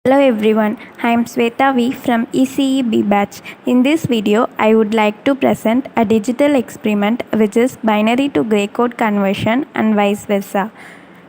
Hello everyone, I am Sweta V from ECE batch. In this video, I would like to present a digital experiment which is binary to gray code conversion and vice versa.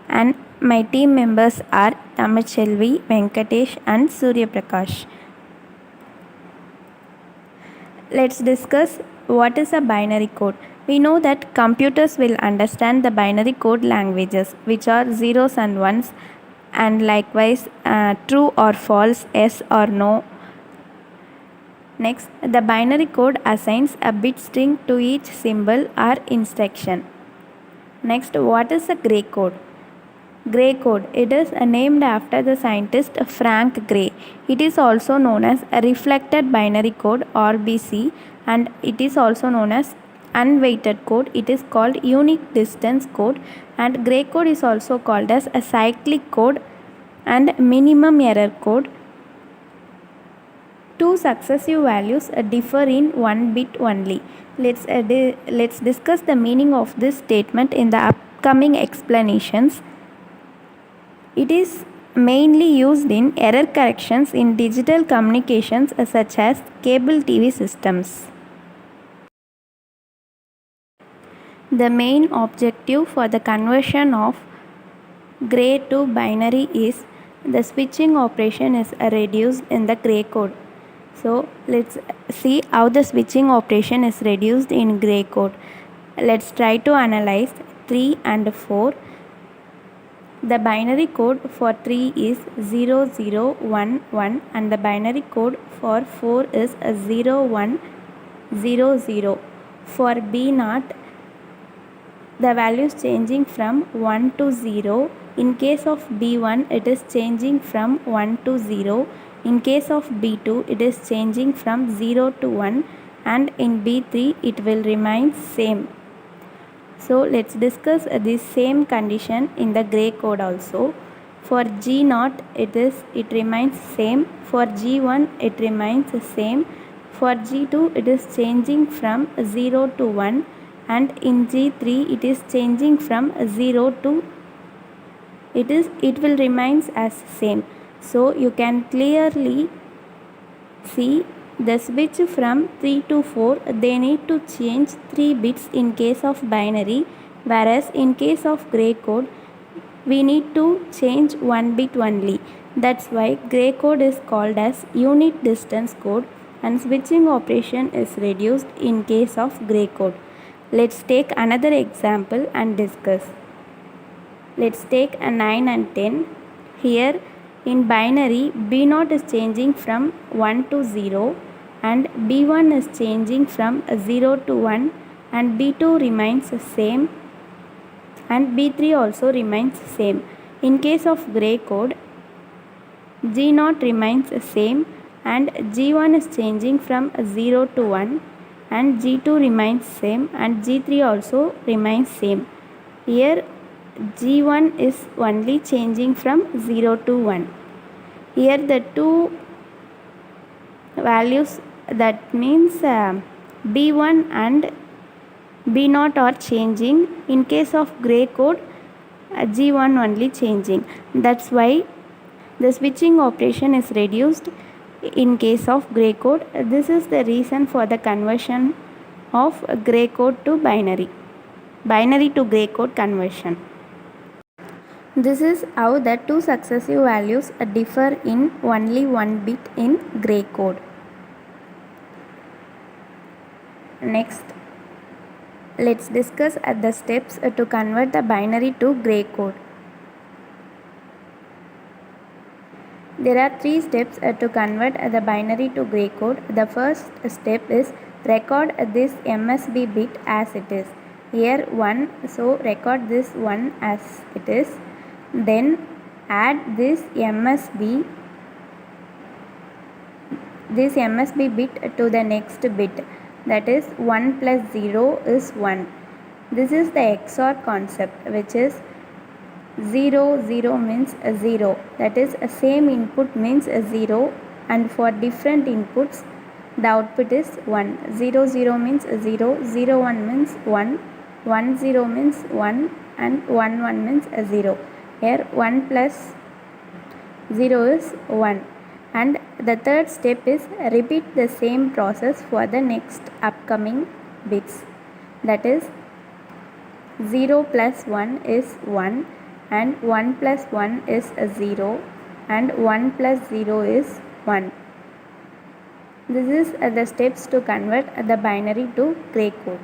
And my team members are Tamachelvi, Venkatesh and Surya Prakash. Let's discuss what is a binary code. We know that computers will understand the binary code languages which are zeros and ones and likewise true or false, yes or no. Next, the binary code assigns a bit string to each symbol or instruction. Next, what is a gray code? Gray code. It is named after the scientist Frank Gray. It is also known as a reflected binary code (RBC) and it is also known as unweighted code. It is called unique distance code, and gray code is also called as a cyclic code and minimum error code. Two successive values differ in one bit only. Let's discuss the meaning of this statement in the upcoming explanations. It is mainly used in error corrections in digital communications such as cable TV systems. The main objective for the conversion of gray to binary is the switching operation is reduced in the gray code. So let's see how the switching operation is reduced in gray code. Let's try to analyze 3 and 4. The binary code for 3 is 0011 and the binary code for 4 is 0100. For B0, the value is changing from 1 to 0. In case of B1, it is changing from 1 to 0. In case of B2, it is changing from 0 to 1, and in B3, it will remain same. So let's discuss this same condition in the gray code also. For G0, it remains same. For G1, it remains same. For G2, it is changing from 0 to 1, and in G3, it is changing from 0 to it will remains as same. So you can clearly see the switch from 3 to 4, they need to change 3 bits in case of binary, whereas in case of gray code we need to change 1 bit only. That's why gray code is called as unit distance code and switching operation is reduced in case of gray code. Let's take another example and discuss. Let's take a 9 and 10. Here in binary, B0 is changing from 1 to 0 and B1 is changing from 0 to 1 and B2 remains same and B3 also remains same. In case of gray code, G0 remains same and G1 is changing from 0 to 1 and G2 remains same and G3 also remains same. Here G1 is only changing from 0 to 1. Here the two values, that means B1 and B0 are changing. In case of gray code, G1 only changing. That's why the switching operation is reduced in case of gray code. This is the reason for the conversion of gray code to binary to gray code conversion. This is how the two successive values differ in only one bit in gray code. Next, let's discuss the steps to convert the binary to gray code. There are 3 steps to convert the binary to gray code. The first step is record this MSB bit as it is. Here 1, so record this 1 as it is. Then add this MSB bit to the next bit, that is 1 plus 0 is 1. This is the XOR concept, which is 0 0 means 0, that is same input means 0 and for different inputs the output is 1. 0 0 means 0, 0 1 means 1, 1 0 means 1 and 1 1 means 0. Here 1 plus 0 is 1. And the third step is repeat the same process for the next upcoming bits. That is 0 plus 1 is 1 and 1 plus 1 is a 0 and 1 plus 0 is 1. This is the steps to convert the binary to gray code.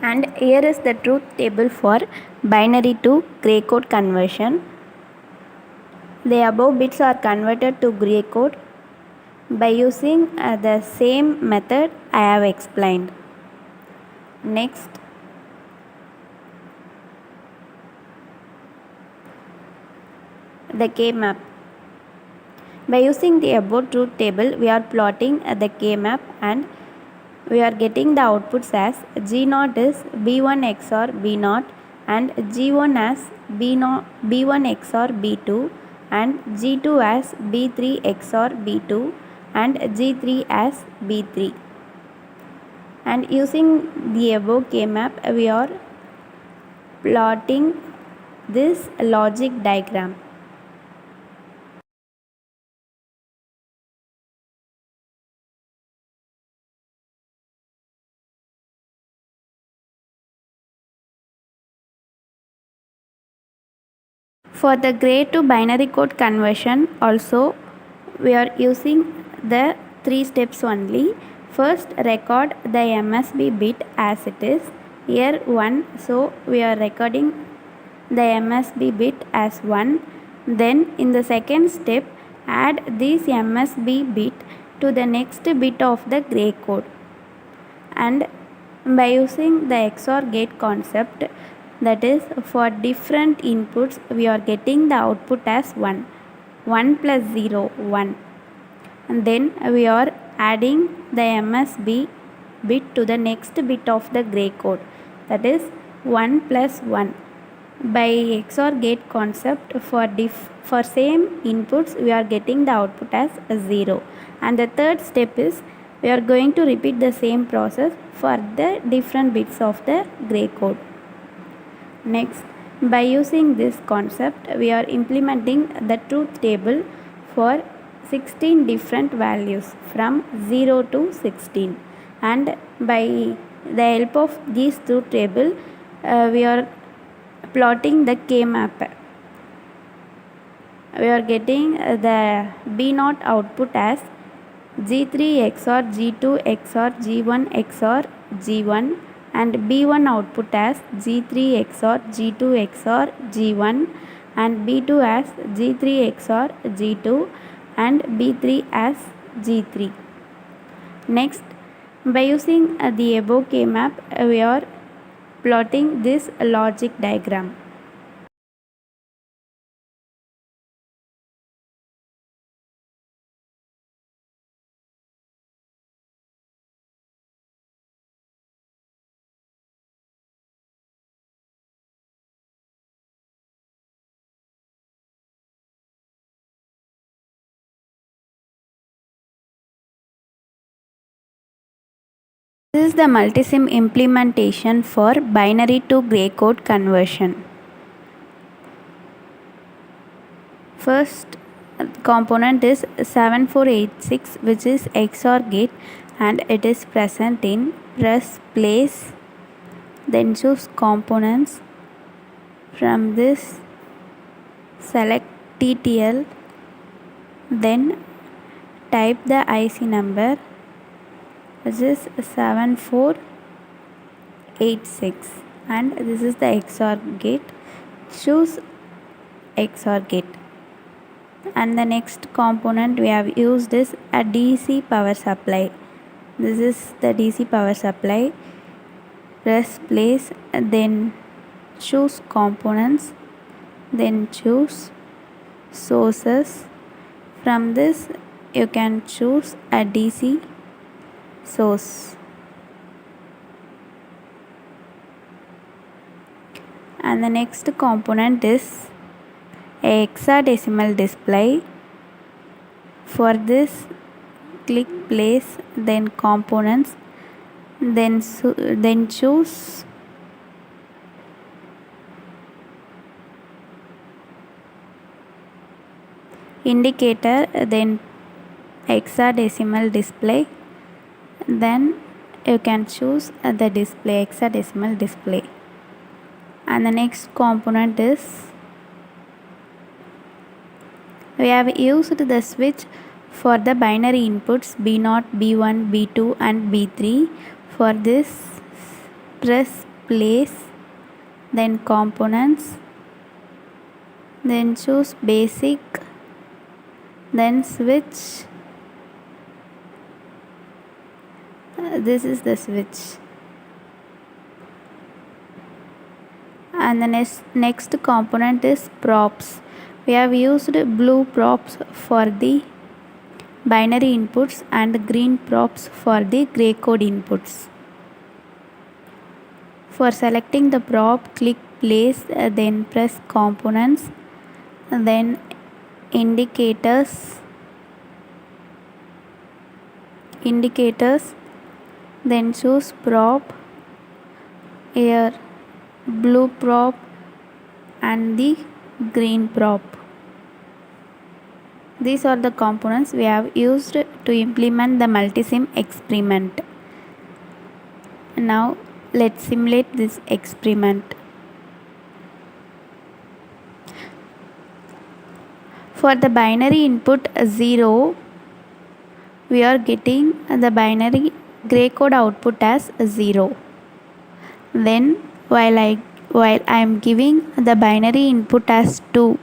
And here is the truth table for binary to gray code conversion. The above bits are converted to gray code by using the same method I have explained. Next, the K-map. By using the above truth table, we are plotting the K-map and we are getting the outputs as G0 is B1 XOR B0 and G1 as B0, B1 XOR B2 and G2 as B3 XOR B2 and G3 as B3. And using the above K-map, we are plotting this logic diagram. For the gray to binary code conversion also, we are using the 3 steps only. First, record the MSB bit as it is. Here 1, so we are recording the MSB bit as 1. Then in the second step, add this MSB bit to the next bit of the gray code. And by using the XOR gate concept, that is for different inputs we are getting the output as 1. 1 plus 0, 1. And then we are adding the MSB bit to the next bit of the gray code, that is 1 plus 1. By XOR gate concept, for same inputs we are getting the output as 0. And the third step is we are going to repeat the same process for the different bits of the gray code. Next, by using this concept, we are implementing the truth table for 16 different values from 0 to 16. And by the help of this truth table, we are plotting the K-map. We are getting the B0 output as G3 XOR G2 XOR G1 XOR G1 and B1 output as G3 XOR G2 XOR G1 and B2 as G3 XOR G2 and B3 as G3. Next, by using the above K-map, we are plotting this logic diagram. This is the multisim implementation for binary to gray code conversion. First component is 7486, which is XOR gate, and it is present in press place. Then choose components. From this select TTL, then type the IC number, which is 7486, and this is the XOR gate. Choose XOR gate. And the next component we have used is a DC power supply. This is the DC power supply. Press place, then choose components, then choose sources. From this you can choose a DC source. And the next component is a hexadecimal display. For this, click place, then components, then choose indicator, then hexadecimal display, then you can choose the display, hexadecimal display. And the next component is we have used the switch for the binary inputs B0, B1, B2 and B3. For this, press place, then components, then choose basic, then switch. This is the switch. And the next component is props. We have used blue props for the binary inputs and green props for the gray code inputs. For selecting the prop, click place, then press components, then indicators, then choose prop. Here blue prop and the green prop. These are the components we have used to implement the multisim experiment. Now let's simulate this experiment. For the binary input 0, we are getting the binary gray code output as 0. Then while I am giving the binary input as 2,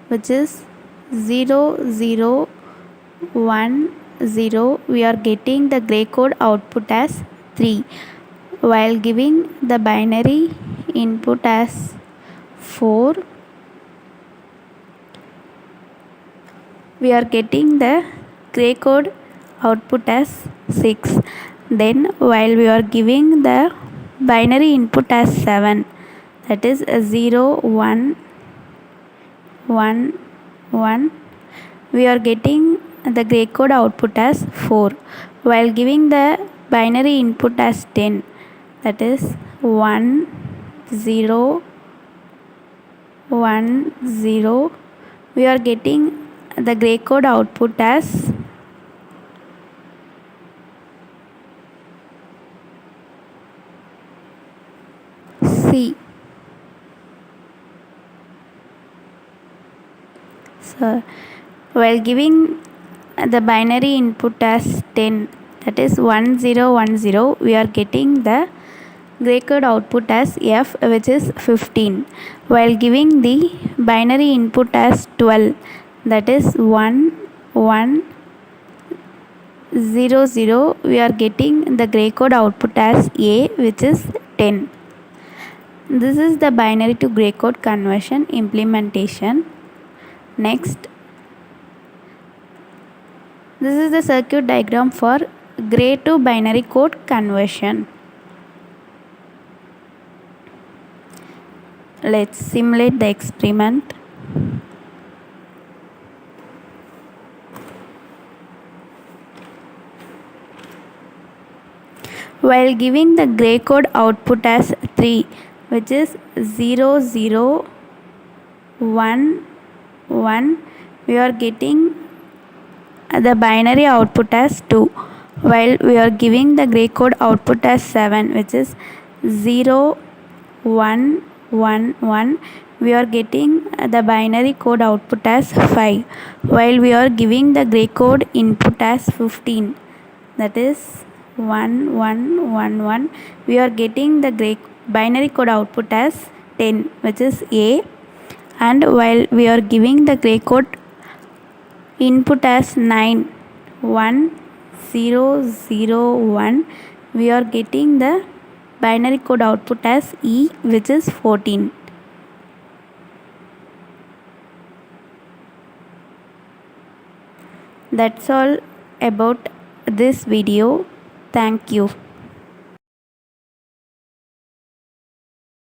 which is 0 0 1 0, we are getting the gray code output as 3. While giving the binary input as 4, we are getting the gray code output as 6. Then while we are giving the binary input as 7, that is 0 1 1 1, we are getting the gray code output as 4. While giving the binary input as 10, that is 1 0 1 0, we are getting the gray code output as C. So while giving the binary input as 10, that is 1 0 1 0, we are getting the gray code output as F, which is 15. While giving the binary input as 12, that is 1 1 0 0, we are getting the gray code output as A, which is 10. This is the binary to gray code conversion implementation. Next, this is the circuit diagram for gray to binary code conversion. Let's simulate the experiment. While giving the gray code output as 3, which is 0 0 1 1, we are getting the binary output as 2. While we are giving the gray code output as 7, which is 0 1 1 1, we are getting the binary code output as 5. While we are giving the gray code input as 15, that is 1 1 1 1, we are getting the binary code output as 10, which is A. And while we are giving the gray code input as 9 1 0 0 1, we are getting the binary code output as E, which is 14. That's all about this video. Thank you.